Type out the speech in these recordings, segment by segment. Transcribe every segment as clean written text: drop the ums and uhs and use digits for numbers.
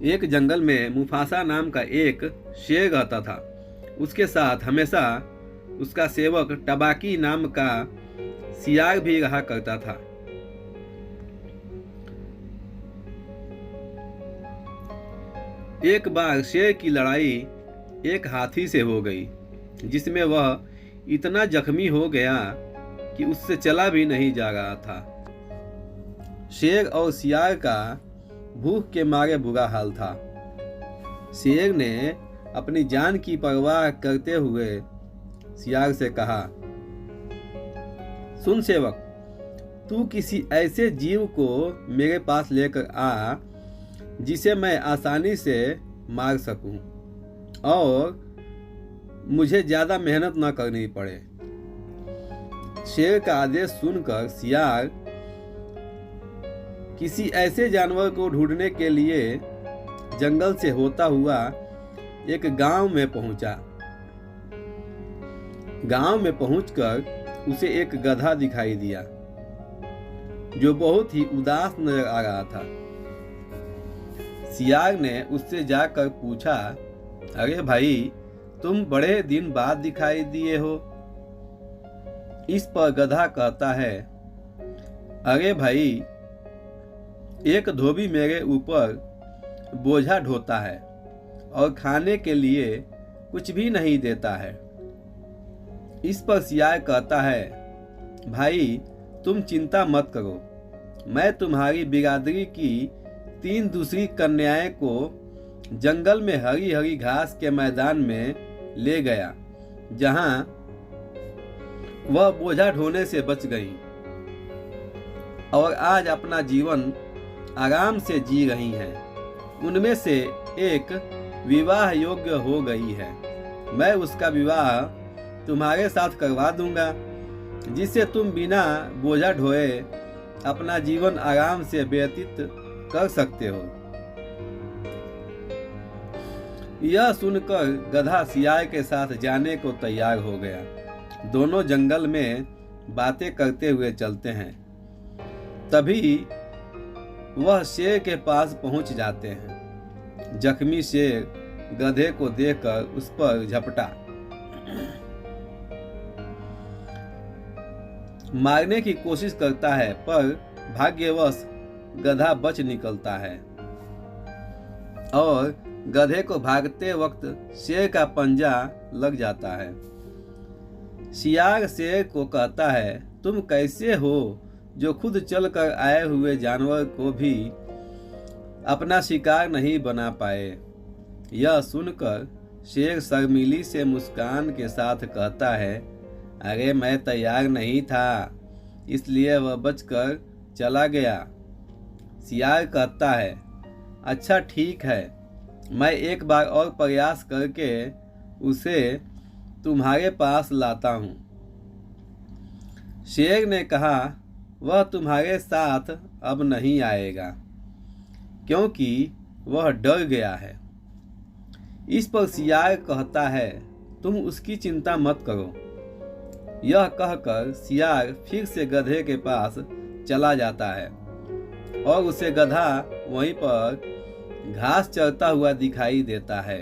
एक जंगल में मुफासा नाम का एक शेर रहता था। उसके साथ हमेशा उसका सेवक टबाकी नाम का सियार भी रहा करता था। एक बार शेर की लड़ाई एक हाथी से हो गई, जिसमें वह इतना जख्मी हो गया कि उससे चला भी नहीं जा रहा था। शेर और सियार का भूख के मारे बुरा हाल था। शेर ने अपनी जान की परवाह करते हुए सियार से कहा, सुन सेवक, तू किसी ऐसे जीव को मेरे पास लेकर आ जिसे मैं आसानी से मार सकूं और मुझे ज्यादा मेहनत न करनी पड़े। शेर का आदेश सुनकर सियार किसी ऐसे जानवर को ढूंढने के लिए जंगल से होता हुआ एक गांव में पहुंचा। गांव में पहुंचकर उसे एक गधा दिखाई दिया जो बहुत ही उदास नजर आ रहा था। सियार ने उससे जाकर पूछा, अरे भाई, तुम बड़े दिन बाद दिखाई दिए हो। इस पर गधा कहता है, अरे भाई, एक धोबी मेरे ऊपर बोझा ढोता है और खाने के लिए कुछ भी नहीं देता है। इस पर सियार कहता है, भाई, तुम चिंता मत करो, मैं तुम्हारी बिरादरी की 3 दूसरी कन्याएं को जंगल में हरी हरी घास के मैदान में ले गया, जहां वह बोझा ढोने से बच गईं और आज अपना जीवन आराम से जी रही हैं। उनमें से एक विवाह योग्य हो गई है। मैं उसका विवाह तुम्हारे साथ करवा दूंगा, जिससे तुम बिना बोझा ढोए अपना जीवन आराम से व्यतीत कर सकते हो। यह सुनकर गधा सियार के साथ जाने को तैयार हो गया। दोनों जंगल में बातें करते हुए चलते हैं। तभी वह शेर के पास पहुंच जाते हैं। जख्मी शेर गधे को देखकर उस पर झपटा। मारने की कोशिश करता है, पर भाग्यवश गधा बच निकलता है और गधे को भागते वक्त शेर का पंजा लग जाता है। सियार शेर को कहता है, तुम कैसे हो जो खुद चलकर आए हुए जानवर को भी अपना शिकार नहीं बना पाए। यह सुनकर शेर शर्मीली से मुस्कान के साथ कहता है, अरे मैं तैयार नहीं था, इसलिए वह बचकर चला गया। सियार कहता है, अच्छा ठीक है, मैं एक बार और प्रयास करके उसे तुम्हारे पास लाता हूँ। शेर ने कहा, वह तुम्हारे साथ अब नहीं आएगा, क्योंकि वह डर गया है। इस पर सियार कहता है, तुम उसकी चिंता मत करो। यह कहकर सियार फिर से गधे के पास चला जाता है और उसे गधा वहीं पर घास चरता हुआ दिखाई देता है।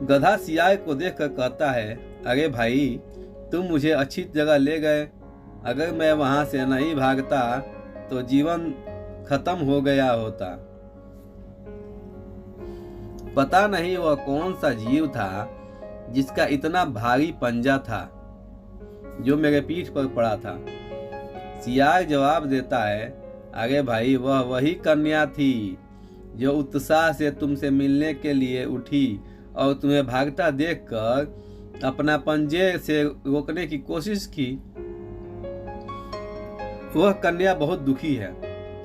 गधा सियार को देखकर कहता है, अरे भाई, तुम मुझे अच्छी जगह ले गए। अगर मैं वहां से नहीं भागता तो जीवन खत्म हो गया होता। पता नहीं वह कौन सा जीव था जिसका इतना भारी पंजा था जो मेरे पीठ पर पड़ा था। सियार जवाब देता है, अरे भाई, वह वही कन्या थी जो उत्साह से तुमसे मिलने के लिए उठी और तुम्हें भागता देखकर अपना पंजे से रोकने की कोशिश की। वह कन्या बहुत दुखी है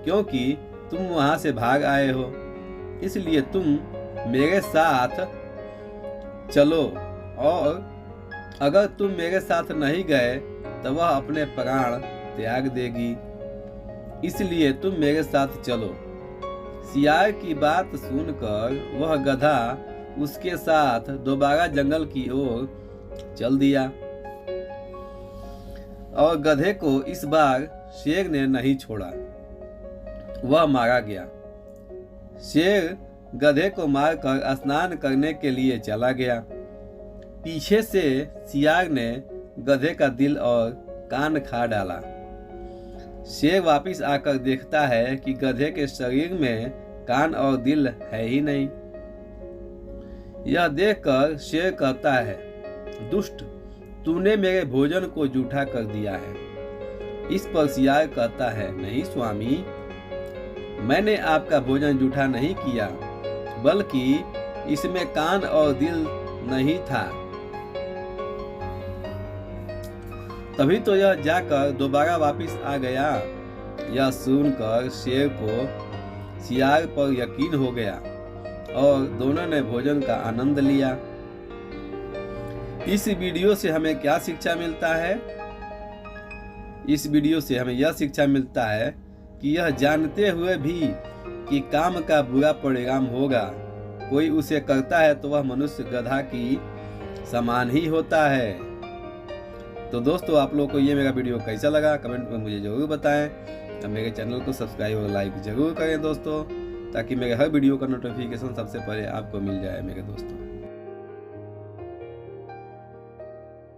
क्योंकि तुम वहां से भाग आए हो, इसलिए तुम मेरे साथ चलो, और अगर तुम मेरे साथ नहीं गए तो वह अपने प्राण त्याग देगी, इसलिए तुम मेरे साथ चलो। सियार की बात सुनकर वह गधा उसके साथ दोबारा जंगल की ओर चल दिया और गधे को इस बार शेर ने नहीं छोड़ा वह मारा गया। शेर गधे को मारकर स्नान करने के लिए चला गया। पीछे से सियार ने गधे का दिल और कान खा डाला। शेर वापिस आकर देखता है कि गधे के शरीर में कान और दिल है ही नहीं। यह देखकर शेर कहता है, दुष्ट, तूने मेरे भोजन को जूठा कर दिया है। इस पर सियार कहता है, नहीं स्वामी, मैंने आपका भोजन जूठा नहीं किया, बल्कि इसमें कान और दिल नहीं था। तभी तो यह जाकर दोबारा वापिस आ गया। यह सुनकर शेर को सियार पर यकीन हो गया और दोनों ने भोजन का आनंद लिया। इस वीडियो से हमें क्या शिक्षा मिलता है? इस वीडियो से हमें यह शिक्षा मिलता है कि यह जानते हुए भी कि काम का बुरा परिणाम होगा, कोई उसे करता है तो वह मनुष्य गधा की समान ही होता है। तो दोस्तों, आप लोगों को ये मेरा वीडियो कैसा लगा कमेंट में मुझे जरूर बताएं। अब मेरे चैनल को सब्सक्राइब और लाइक जरूर करें दोस्तों, ताकि मेरे हर वीडियो का नोटिफिकेशन सबसे पहले आपको मिल जाए मेरे दोस्तों।